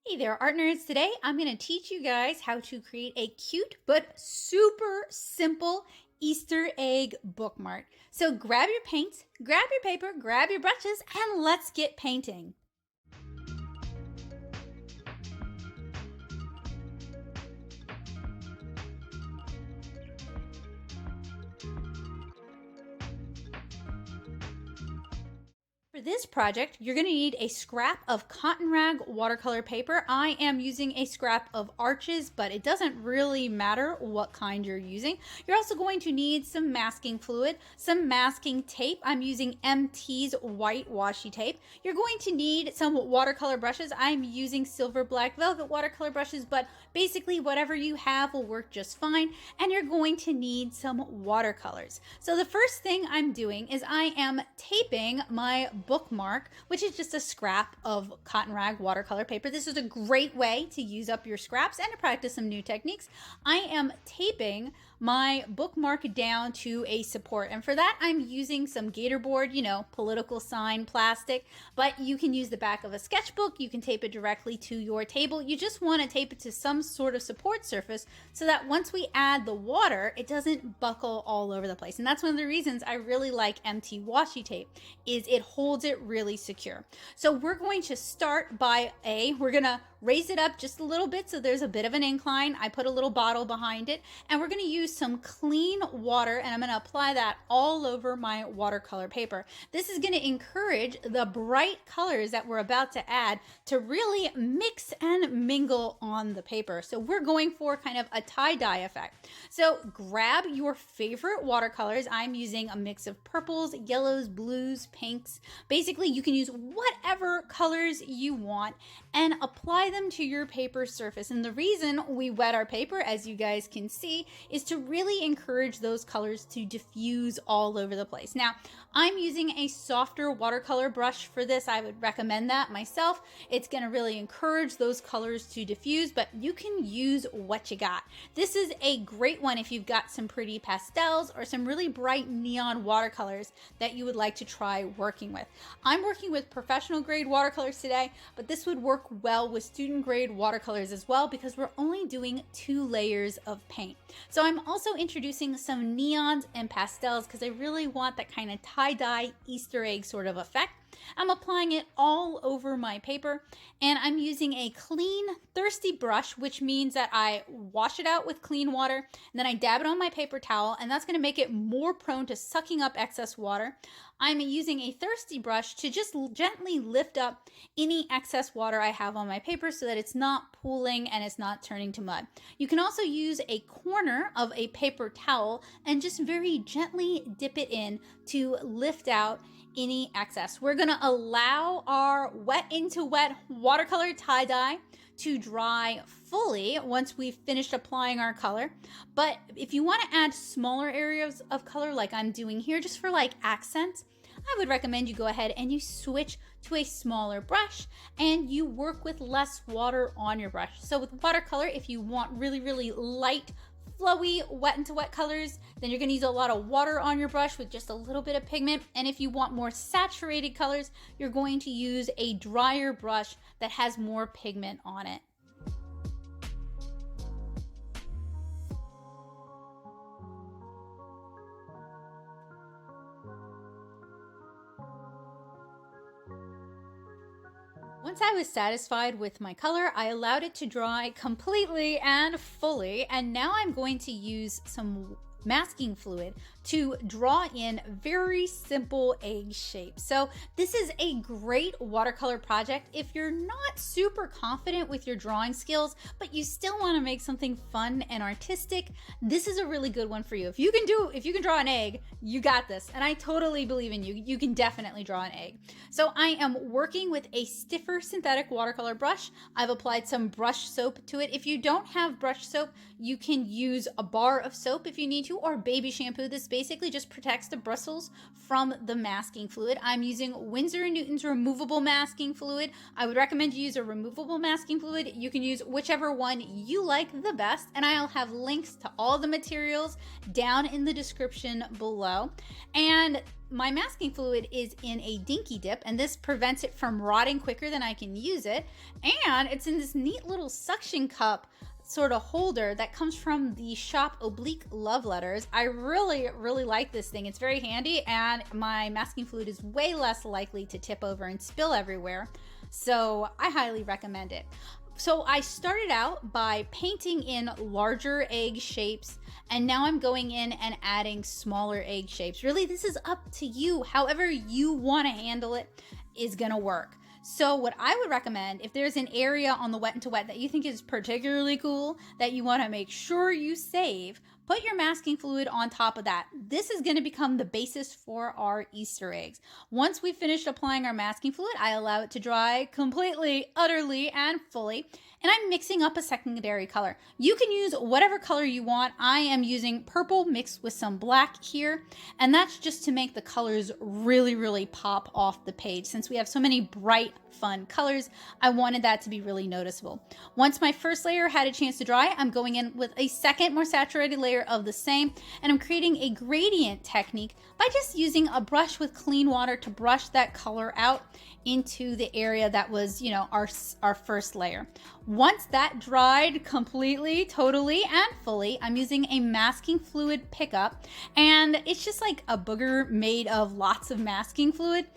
Hey there, art nerds. Today I'm going to teach you guys how to create a cute but super simple Easter egg bookmark. So grab your paints, grab your paper, grab your brushes, and let's get painting. For this project, you're going to need a scrap of cotton rag watercolor paper. I am using a scrap of Arches, but it doesn't really matter what kind you're using. You're also going to need some masking fluid, some masking tape. I'm using MT's white washi tape. You're going to need some watercolor brushes. I'm using silver black velvet watercolor brushes, but basically whatever you have will work just fine. And you're going to need some watercolors. So the first thing I'm doing is I am taping my bookmark, which is just a scrap of cotton rag watercolor paper. This is a great way to use up your scraps and to practice some new techniques. I am taping my bookmark down to a support, and for that I'm using some gator board, political sign plastic, but you can use the back of a sketchbook. You can tape it directly to your table. You just want to tape it to some sort of support surface so that once we add the water, it doesn't buckle all over the place. And that's one of the reasons I really like MT washi tape, is it holds it really secure. So we're going to start by we're gonna raise it up just a little bit so there's a bit of an incline. I put a little bottle behind it, and we're going to use some clean water, and I'm going to apply that all over my watercolor paper. This is going to encourage the bright colors that we're about to add to really mix and mingle on the paper. So we're going for kind of a tie-dye effect. So grab your favorite watercolors. I'm using a mix of purples, yellows, blues, pinks. Basically, you can use whatever colors you want and apply them to your paper surface. And the reason we wet our paper, as you guys can see, is to really encourage those colors to diffuse all over the place. Now, I'm using a softer watercolor brush for this. I would recommend that myself. It's going to really encourage those colors to diffuse, but you can use what you got. This is a great one if you've got some pretty pastels or some really bright neon watercolors that you would like to try working with. I'm working with professional grade watercolors today, but this would work well with student grade watercolors as well because we're only doing 2 layers of paint. So I'm also introducing some neons and pastels because I really want that kind of tie-dye Easter egg sort of effect. I'm applying it all over my paper, and I'm using a clean, thirsty brush, which means that I wash it out with clean water, and then I dab it on my paper towel, and that's going to make it more prone to sucking up excess water. I'm using a thirsty brush to just gently lift up any excess water I have on my paper so that it's not pooling and it's not turning to mud. You can also use a corner of a paper towel and just very gently dip it in to lift out any excess. We're going to allow our wet into wet watercolor tie-dye to dry fully once we've finished applying our color. But if you want to add smaller areas of color like I'm doing here, just for like accents, I would recommend you go ahead and you switch to a smaller brush and you work with less water on your brush. So with watercolor, if you want really, really light, flowy, wet into wet colors, then you're going to use a lot of water on your brush with just a little bit of pigment. And if you want more saturated colors, you're going to use a drier brush that has more pigment on it. Once I was satisfied with my color, I allowed it to dry completely and fully, and now I'm going to use some masking fluid to draw in very simple egg shapes. So this is a great watercolor project if you're not super confident with your drawing skills, but you still want to make something fun and artistic. This is a really good one for you. If you can draw an egg, you got this. And I totally believe in you. You can definitely draw an egg. So I am working with a stiffer synthetic watercolor brush. I've applied some brush soap to it. If you don't have brush soap, you can use a bar of soap if you need to, or baby shampoo. This basically just protects the bristles from the masking fluid. I'm using Winsor & Newton's removable masking fluid. I would recommend you use a removable masking fluid. You can use whichever one you like the best, and I'll have links to all the materials down in the description below. And my masking fluid is in a Dinky Dip, and this prevents it from rotting quicker than I can use it. And it's in this neat little suction cup sort of holder that comes from the shop Oblique Love Letters. I really like this thing. It's very handy, and my masking fluid is way less likely to tip over and spill everywhere. So I highly recommend it. So I started out by painting in larger egg shapes, and now I'm going in and adding smaller egg shapes. Really, this is up to you. However you want to handle it is gonna work. So what I would recommend, if there's an area on the Wet n' to Wet that you think is particularly cool, that you want to make sure you save, put your masking fluid on top of that. This is going to become the basis for our Easter eggs. Once we've finished applying our masking fluid, I allow it to dry completely, utterly, and fully. And I'm mixing up a secondary color. You can use whatever color you want. I am using purple mixed with some black here. And that's just to make the colors really pop off the page. Since we have so many bright, fun colors, I wanted that to be really noticeable. Once my first layer had a chance to dry, I'm going in with a second, more saturated layer of the same. And I'm creating a gradient technique by just using a brush with clean water to brush that color out into the area that was, you know, our first layer. Once that dried completely, totally, and fully, I'm using a masking fluid pickup, and it's just like a booger made of lots of masking fluid,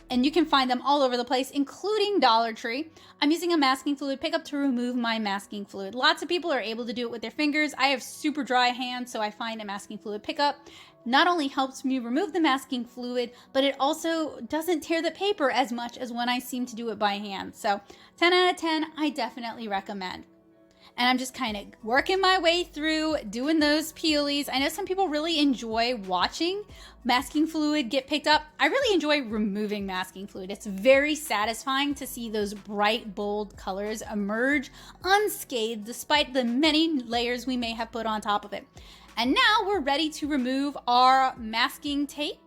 and you can find them all over the place, including Dollar Tree. I'm using a masking fluid pickup to remove my masking fluid. Lots of people are able to do it with their fingers. I have super dry hands, so I find a masking fluid pickup not only helps me remove the masking fluid, but it also doesn't tear the paper as much as when I seem to do it by hand. So 10 out of 10, I definitely recommend. And I'm just kind of working my way through doing those peelies. I know some people really enjoy watching masking fluid get picked up. I really enjoy removing masking fluid. It's very satisfying to see those bright, bold colors emerge unscathed despite the many layers we may have put on top of it. And now we're ready to remove our masking tape,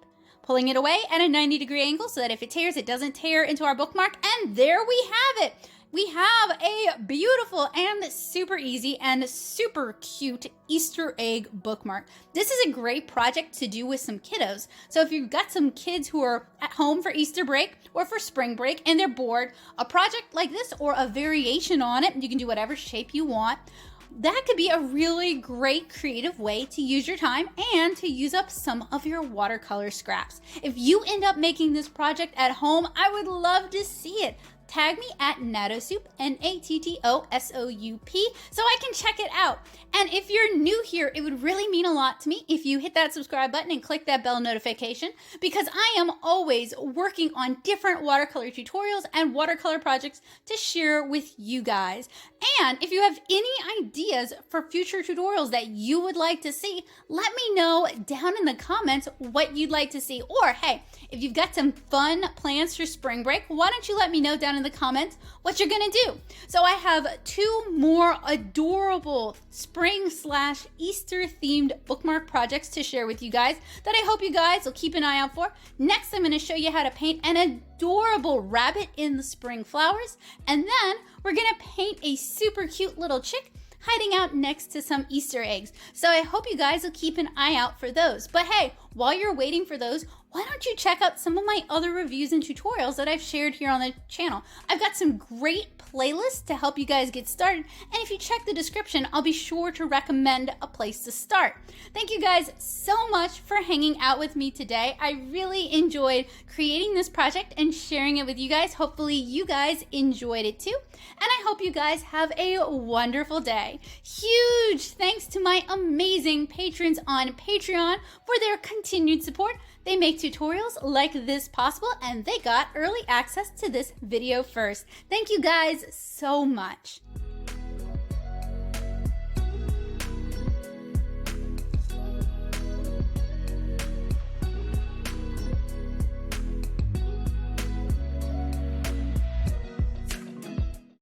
pulling it away at a 90-degree angle so that if it tears, it doesn't tear into our bookmark. And there we have it. We have a beautiful and super easy and super cute Easter egg bookmark. This is a great project to do with some kiddos. So if you've got some kids who are at home for Easter break or for spring break and they're bored, a project like this or a variation on it, you can do whatever shape you want. That could be a really great creative way to use your time and to use up some of your watercolor scraps. If you end up making this project at home, I would love to see it. Tag me at Nattosoup, Nattosoup, so I can check it out. And if you're new here, it would really mean a lot to me if you hit that subscribe button and click that bell notification, because I am always working on different watercolor tutorials and watercolor projects to share with you guys. And if you have any ideas for future tutorials that you would like to see, let me know down in the comments what you'd like to see. Or hey, if you've got some fun plans for spring break, why don't you let me know down in the comments what you're gonna do. So I have 2 more adorable spring/Easter themed bookmark projects to share with you guys that I hope you guys will keep an eye out for. Next, I'm gonna show you how to paint an adorable rabbit in the spring flowers, and then we're gonna paint a super cute little chick hiding out next to some Easter eggs. So I hope you guys will keep an eye out for those. But hey, while you're waiting for those, why don't you check out some of my other reviews and tutorials that I've shared here on the channel. I've got some great playlists to help you guys get started, and if you check the description, I'll be sure to recommend a place to start. Thank you guys so much for hanging out with me today. I really enjoyed creating this project and sharing it with you guys. Hopefully you guys enjoyed it too, and I hope you guys have a wonderful day. Huge thanks to my amazing patrons on Patreon for their continued support. They make tutorials like this possible, and they got early access to this video first. Thank you guys so much.